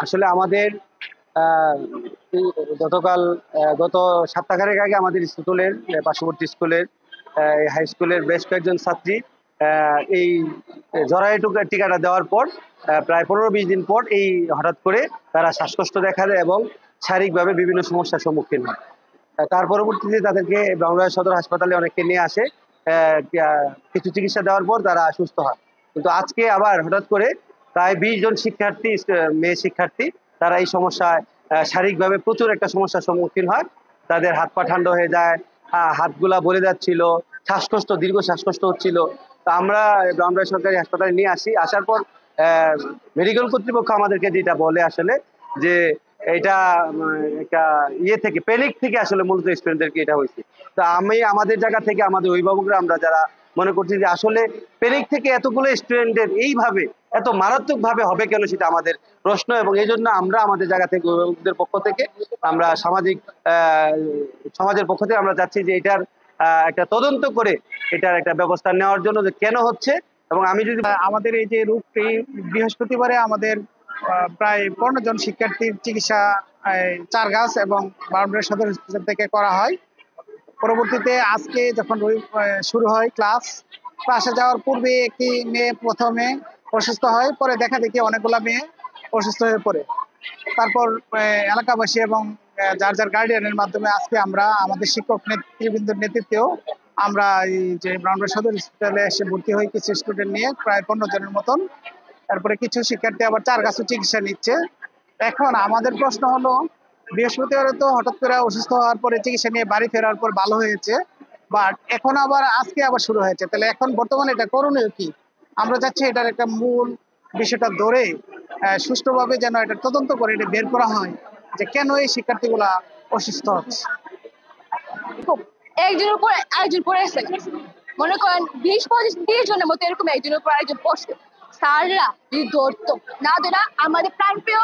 আসলে আমাদের আহ, গত সপ্তাহখানেক আগে আমাদের স্কুলের পার্শ্ববর্তী স্কুলের হাই স্কুলের বেশ কয়েকজন ছাত্রী এই জরায়ু টিকাটা দেওয়ার পর প্রায় 15-20 দিন পর এই হঠাৎ করে তারা শ্বাসকষ্ট দেখা দেয় এবং শারীরিকভাবে বিভিন্ন সমস্যার সম্মুখীন হয়। তার পরবর্তীতে তাদেরকে ব্রাহ্মণবাড়িয়া সদর হাসপাতালে অনেককে নিয়ে আসে। কিছু চিকিৎসা দেওয়ার পর তারা সুস্থ হয়। কিন্তু আজকে আবার হঠাৎ করে প্রায় 20 জন শিক্ষার্থী, মেয়ে শিক্ষার্থী, তারা এই সমস্যায় শারীরিকভাবে প্রচুর একটা সমস্যার সম্মুখীন হয়। তাদের হাত পা ঠান্ডা হয়ে যায়, হাতগুলা বলে যাচ্ছিল, শ্বাসকষ্ট, দীর্ঘ শ্বাসকষ্ট হচ্ছিল। তো আমরা ব্রাহ্মণবাড়িয়া সরকারি হাসপাতালে নিয়ে আসি। আসার পর মেডিকেল কর্তৃপক্ষ আমাদেরকে যেটা বলে আসলে যে এটা একটা ইয়ে থেকে, প্যানিক থেকে আসলে মূলত স্টুডেন্টদেরকে এটা হয়েছে। তো আমি আমাদের জায়গা থেকে আমাদের অভিভাবকরা আমরা যারা মনে করছি যে আসলে প্যানিক থেকে এতগুলো স্টুডেন্টের এইভাবে এত মারাত্মক ভাবে হবে কেন, সেটা আমাদের প্রশ্ন। এবং এই জন্য আমরা আমাদের জায়গা থেকে, অভিভাবকদের পক্ষ থেকে, আমরা সমাজের পক্ষ থেকে আমরা চাচ্ছি যে এটার একটা তদন্ত করে এটার একটা ব্যবস্থা নেওয়ার জন্য, যে কেন হচ্ছে। এবং আমি যদি আমাদের এই যে রোগটি, বৃহস্পতিবারে আমাদের প্রায় 15 জন শিক্ষার্থীর চিকিৎসা চারগাছ এবং ব্রাহ্মণবাড়িয়া সদর হসপিটাল থেকে করা হয়। পরবর্তীতে আজকে যখন শুরু হয় ক্লাসে যাওয়ার পূর্বে একটি মেয়ে প্রথমে অসুস্থ হয়, পরে দেখা দেখি অনেকগুলা মেয়ে অসুস্থ হয়ে পড়ে। তারপর এলাকাবাসী এবং যার যার গার্ডিয়ানের মাধ্যমে আজকে আমরা আমাদের শিক্ষক নেতৃবৃন্দের নেতৃত্বেও আমরা এই যে ব্রাহ্মণবাড়িয়া সদর হসপিটালে এসে ভর্তি হই কিছু স্টুডেন্ট নিয়ে, প্রায় 15 জনের মতন। তারপরে কিছু শিক্ষার্থী আবার চারগাছও চিকিৎসা নিচ্ছে। এখন আমাদের প্রশ্ন হলো, বৃহস্পতিবারে তো হঠাৎ করে অসুস্থ হওয়ার পরে চিকিৎসা নিয়ে বাড়ি ফেরার পর ভালো হয়েছে, বাট এখন আবার আজকে আবার শুরু হয়েছে। তাহলে এখন বর্তমানে এটা করণীয় কি? আমরা চাচ্ছি এটার একটা মূল বিষয়টা ধরে সুষ্ঠুভাবে যেন এটা তদন্ত করে এটা বের করা হয় যে কেন এই শিক্ষার্থীগুলা অসুস্থ হচ্ছে। একজনের উপর আরেকজন পড়ে আছে, মনে করেন 20-25-30 জনের মতো এরকম একজনের উপর আরেকজন পড়ছে। স্যাররা যদি ধরতো, না ধরা আমাদের প্রাণপ্রিয়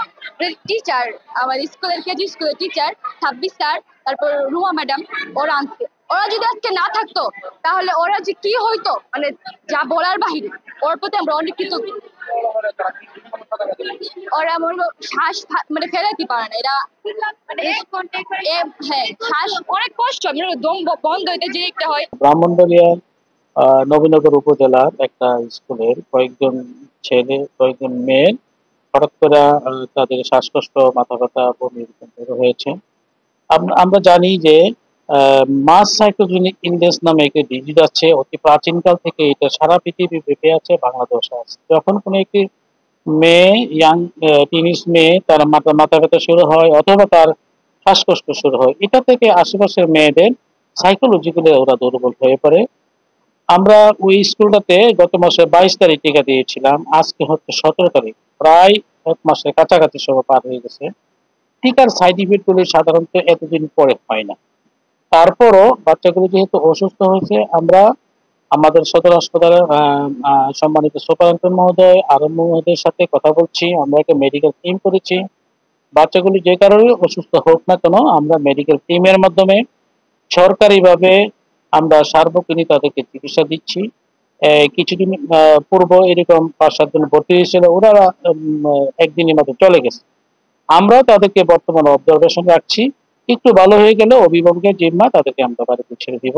টিচার, আমাদের স্কুলের কেজি স্কুলের টিচার 26 স্যার, তারপর রুমা ম্যাডাম, ওরা আনছে। ওরা যদি আজকে না থাকতো তাহলে ওরা যে কি হইতো, মানে যা বলার বাহিরে। ওর প্রতি আমরা অনেক কৃতজ্ঞ। ওরা শ্বাস মানে ফেরাইতে পারে না, এরা মানে হ্যাঁ, শ্বাস অনেক কষ্ট, দম বন্ধ হইতে যে একটা হয়। ব্রাহ্মণবাড়িয়ার নবীনগর উপজেলার একটা স্কুলের কয়েকজন ছেলে, কয়েকজন মেয়ে হঠাৎ করে তাদের শ্বাসকষ্ট, মাথা ব্যথা, বমি হয়েছে। আমরা জানি যে মাস সাইটোজেনিক ইনডেক্স নামে একটি ডিজিজ আছে, অতি প্রাচীনকাল থেকে এটা সারা পৃথিবী ব্যাপী আছে, বাংলাদেশে আছে। যখন কোনো একটি মেয়ে, ইয়াং টিনিস মেয়ে, তার মাথা ব্যথা শুরু হয় অথবা তার শ্বাসকষ্ট শুরু হয়, এটা থেকে আশেপাশের মেয়েদের সাইকোলজিক্যালি ওরা দুর্বল হয়ে পড়ে। আমরা ওই স্কুলটাতে গত মাসে 22 তারিখ টিকা দিয়েছিলাম, আজকে হচ্ছে 17 তারিখ, প্রায় 1 মাসের কাছাকাছি সময় পার হয়ে গেছে। টিকার সাইড ইফেক্ট গুলি সাধারণত এতদিন পরে হয় না। তারপরও বাচ্চাগুলো যেহেতু অসুস্থ হয়েছে, আমরা আমাদের সদর হাসপাতালের সম্মানিত সুপারিনটেন্ডেন্ট মহোদয়, আরএম মহোদয়ের সাথে কথা বলছি। আমরা একটা মেডিকেল টিম করেছি। বাচ্চাগুলি যে কারণে অসুস্থ হোক না কেন, আমরা মেডিকেল টিমের মাধ্যমে সরকারিভাবে আমরা সার্বক্ষণিক তাদেরকে চিকিৎসা দিচ্ছি। কিছুদিন পূর্ব এরকম 5-7 জন ভর্তি হয়েছিল, ওরা একদিনের মধ্যে চলে গেছে। আমরাও তাদেরকে বর্তমানে অবজারভেশন রাখছি। একটু ভালো হয়ে গেলে অভিভাবকের জিম্মা, তাদেরকে আমরা বাড়িতে ছেড়ে দিব।